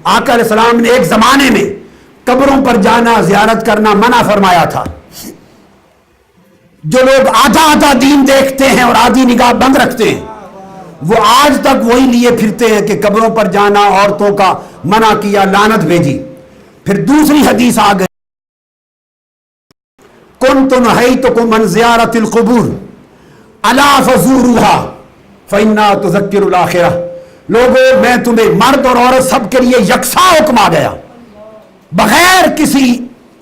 آقا علیہ السلام نے ایک زمانے میں قبروں پر جانا زیارت کرنا منع فرمایا تھا. جو لوگ آدھا آدھا دین دیکھتے ہیں اور آدھی نگاہ بند رکھتے ہیں وہ آج تک وہی لیے پھرتے ہیں کہ قبروں پر جانا عورتوں کا منع کیا, لعنت بھیجی. پھر دوسری حدیث آ گئی, کنت نہیتکم عن زیارت القبور الا فزوروها فإنها تذکر الآخرہ. لوگوں میں تمہیں مرد اور عورت سب کے لیے یکساں حکم آ گیا بغیر کسی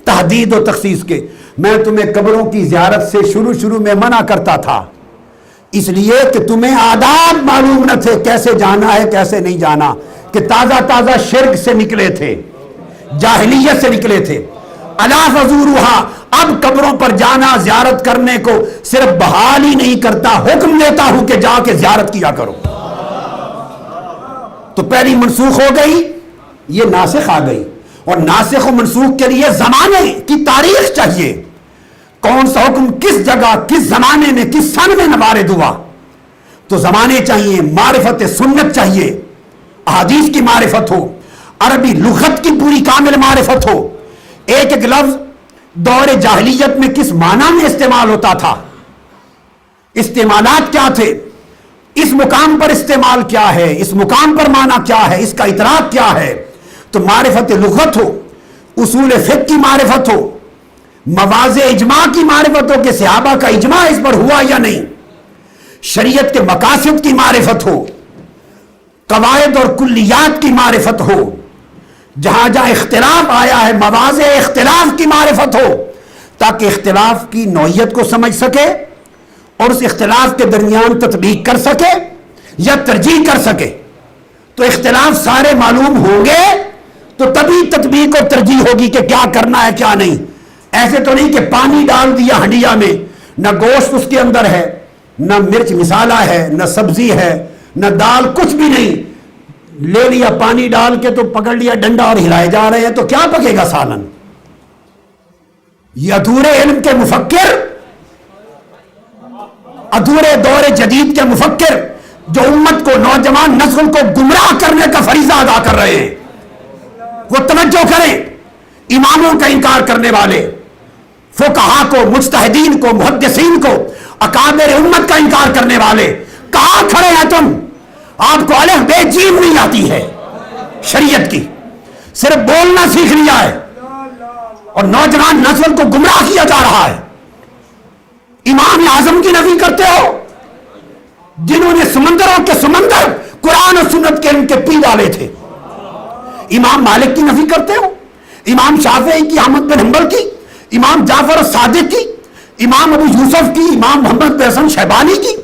تحدید و تخصیص کے. میں تمہیں قبروں کی زیارت سے شروع میں منع کرتا تھا اس لیے کہ تمہیں آداب معلوم نہ تھے, کیسے جانا ہے کیسے نہیں جانا, کہ تازہ شرک سے نکلے تھے, جاہلیت سے نکلے تھے. الا فزوروها, اب قبروں پر جانا زیارت کرنے کو صرف بحال ہی نہیں کرتا, حکم دیتا ہوں کہ جا کے زیارت کیا کرو. تو پہلی منسوخ ہو گئی, یہ ناسخ آ گئی. اور ناسخ و منسوخ کے لیے زمانے کی تاریخ چاہیے, کون سا حکم کس جگہ کس زمانے میں کس سن میں وارد ہوا. تو زمانے چاہیے, معرفت سنت چاہیے, احادیث کی معرفت ہو, عربی لغت کی پوری کامل معرفت ہو, ایک ایک لفظ دور جاہلیت میں کس معنی میں استعمال ہوتا تھا, استعمالات کیا تھے, اس مقام پر استعمال کیا ہے, اس مقام پر معنی کیا ہے, اس کا اطلاق کیا ہے. تو معرفت لغت ہو, اصول فقہ کی معرفت ہو, مواضع اجماع کی معرفت ہو کہ صحابہ کا اجماع اس پر ہوا یا نہیں, شریعت کے مقاصد کی معرفت ہو, قواعد اور کلیات کی معرفت ہو, جہاں جہاں اختلاف آیا ہے مواضع اختلاف کی معرفت ہو, تاکہ اختلاف کی نوعیت کو سمجھ سکے اور اس اختلاف کے درمیان تطبیق کر سکے یا ترجیح کر سکے. تو اختلاف سارے معلوم ہوں گے تو تبھی تطبیق اور ترجیح ہوگی کہ کیا کرنا ہے کیا نہیں. ایسے تو نہیں کہ پانی ڈال دیا ہنڈیا میں, نہ گوشت اس کے اندر ہے, نہ مرچ مسالہ ہے, نہ سبزی ہے, نہ دال, کچھ بھی نہیں, لے لیا پانی ڈال کے تو پکڑ لیا ڈنڈا اور ہلائے جا رہے ہیں, تو کیا پکے گا سالن. یہ ادھورے علم کے مفکر, ادھورے دور جدید کے مفکر جو امت کو, نوجوان نسل کو گمراہ کرنے کا فریضہ ادا کر رہے ہیں, وہ توجہ کریں. اماموں کا انکار کرنے والے, فقہا کو, مجتہدین کو, محدثین کو, اکابر امت کا انکار کرنے والے, کہاں کھڑے ہیں تم؟ آپ کو الف بے جیم نہیں آتی ہے شریعت کی, صرف بولنا سیکھ لیا ہے اور نوجوان نسل کو گمراہ کیا جا رہا ہے. امام اعظم کی نفی کرتے ہو جنہوں نے سمندروں کے سمندر قرآن اور سنت کے ان کے پی ڈالے تھے. امام مالک کی نفی کرتے ہو, امام شافعی کی, احمد بن حنبل کی, امام جعفر صادق کی, امام ابو یوسف کی, امام محمد بن حسن شیبانی کی,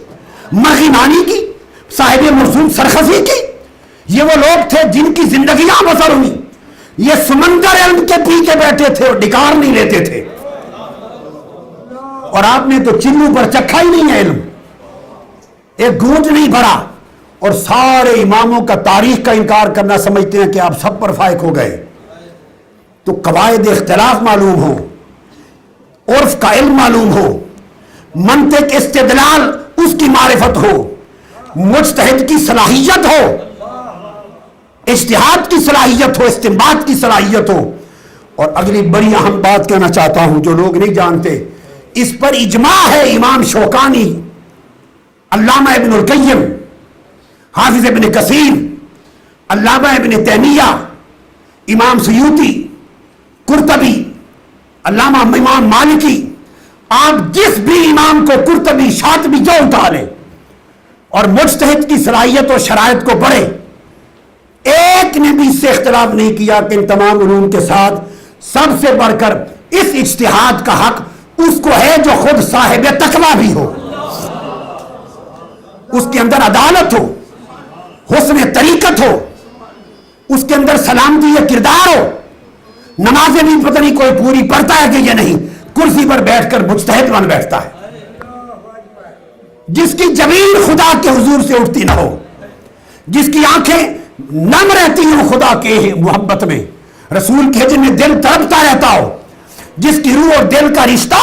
مغینانی کی, صاحب مرسوم سرخسی کی. یہ وہ لوگ تھے جن کی زندگیاں بسر ہوئی, یہ سمندر علم کے پی کے بیٹھے تھے اور ڈکار نہیں لیتے تھے. اور آپ نے تو چلو پر چکھا ہی نہیں ہے علم, ایک گھونٹ نہیں بھرا, اور سارے اماموں کا تاریخ کا انکار کرنا سمجھتے ہیں کہ آپ سب پر فائق ہو گئے. تو قواعد اختلاف معلوم ہو, عرف کا علم معلوم ہو, منطق استدلال اس کی معرفت ہو, مجتہد کی صلاحیت ہو, اجتہاد کی صلاحیت ہو, استنباط کی صلاحیت ہو. اور اگلی بڑی اہم بات کہنا چاہتا ہوں جو لوگ نہیں جانتے, اس پر اجماع ہے امام شوکانی, علامہ ابن القیم, حافظ ابن کثیر, علامہ ابن تیمیہ, امام سیوطی, قرطبی, علامہ امام مالکی. آپ جس بھی امام کو قرطبی, شاطبی جو اٹھا لیں اور مجتہد کی صلاحیت اور شرائط کو پڑھے, ایک نے بھی اس سے اختلاف نہیں کیا کہ ان تمام علوم کے ساتھ سب سے بڑھ کر اس اجتہاد کا حق اس کو ہے جو خود صاحب تقویٰ بھی ہو, اس کے اندر عدالت ہو, حسن طریقت ہو, اس کے اندر سلامتی یا کردار ہو. نمازیں بھی پتہ نہیں کوئی پوری پڑھتا ہے کہ یہ نہیں, کرسی پر بیٹھ کر مجتہد بن بیٹھتا ہے. جس کی جبین خدا کے حضور سے اٹھتی نہ ہو, جس کی آنکھیں نم رہتی ہوں خدا کے محبت میں, رسول کے ہجر میں دل تڑپتا رہتا ہو, جس کی روح اور دل کا رشتہ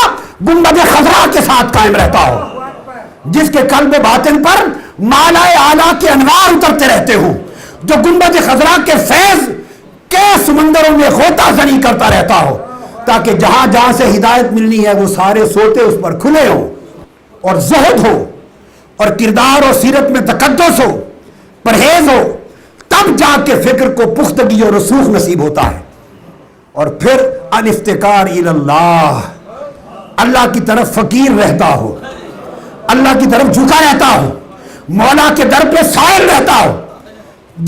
گنبد خضرا کے ساتھ قائم رہتا ہو, جس کے قلب باطن پر مالا اعلیٰ کے انوار اترتے رہتے ہوں, جو گنبد خضرا کے فیض سمندروں میں غوطہ زنی کرتا رہتا ہو تاکہ جہاں جہاں سے ہدایت ملنی ہے وہ سارے سوتے اس پر کھلے ہوں، اور زہد ہو اور کردار اور سیرت میں تقدس ہو، پرہیز ہو، تب جا کے فکر کو پختگی اور رسوخ نصیب ہوتا ہے۔ اور پھر الافتقار الی اللہ، اللہ کی طرف فقیر رہتا ہو، اللہ کی طرف جھکا رہتا ہو، مولا کے در پہ سائل رہتا ہو،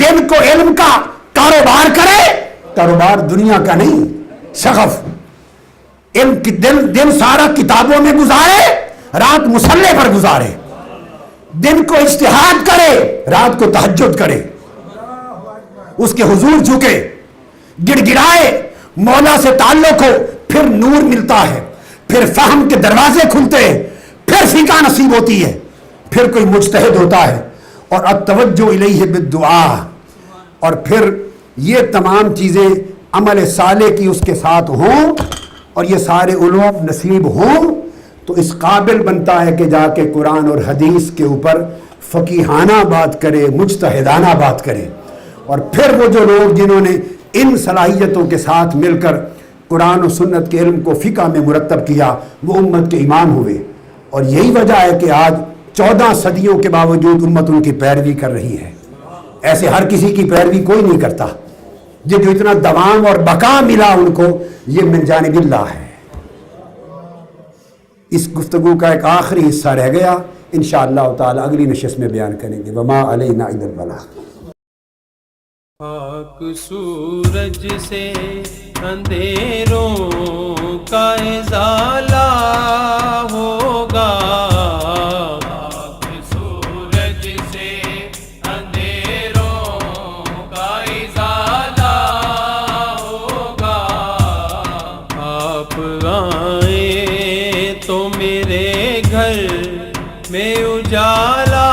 دن کو علم کا کاروبار کرے، کاروبار دنیا کا نہیں، شغف، علم کی دن سارا کتابوں میں گزارے، رات مصلے پر گزارے، دن کو اجتہاد کرے، رات کو تہجد کرے، اس کے حضور جھکے، گڑ گڑائے، مولا سے تعلق ہو، پھر نور ملتا ہے، پھر فہم کے دروازے کھلتے ہیں، پھر فقہ نصیب ہوتی ہے، پھر کوئی مجتہد ہوتا ہے، اور التوجہ الیہ بالدعا، اور پھر یہ تمام چیزیں عمل صالح کی اس کے ساتھ ہوں اور یہ سارے علوم نصیب ہوں تو اس قابل بنتا ہے کہ جا کے قرآن اور حدیث کے اوپر فقیہانہ بات کرے، مجتہدانہ بات کرے۔ اور پھر وہ جو لوگ جنہوں نے ان صلاحیتوں کے ساتھ مل کر قرآن و سنت کے علم کو فقہ میں مرتب کیا، وہ امت کے امام ہوئے۔ اور یہی وجہ ہے کہ آج 14 صدیوں کے باوجود امت ان کی پیروی کر رہی ہے۔ ایسے ہر کسی کی پیروی کوئی نہیں کرتا، یہ جو اتنا دوام اور بقا ملا ان کو، یہ من جانب اللہ ہے۔ اس گفتگو کا ایک آخری حصہ رہ گیا، انشاءاللہ تعالی اگلی نشست میں بیان کریں گے۔ وما علینا الا البلاغ۔ پاک سورج سے اندھیروں کا ازالہ ہوگا، پاک سورج سے اندھیروں کا ازالہ ہوگا، آپ آئیں تو میرے گھر میں اجالا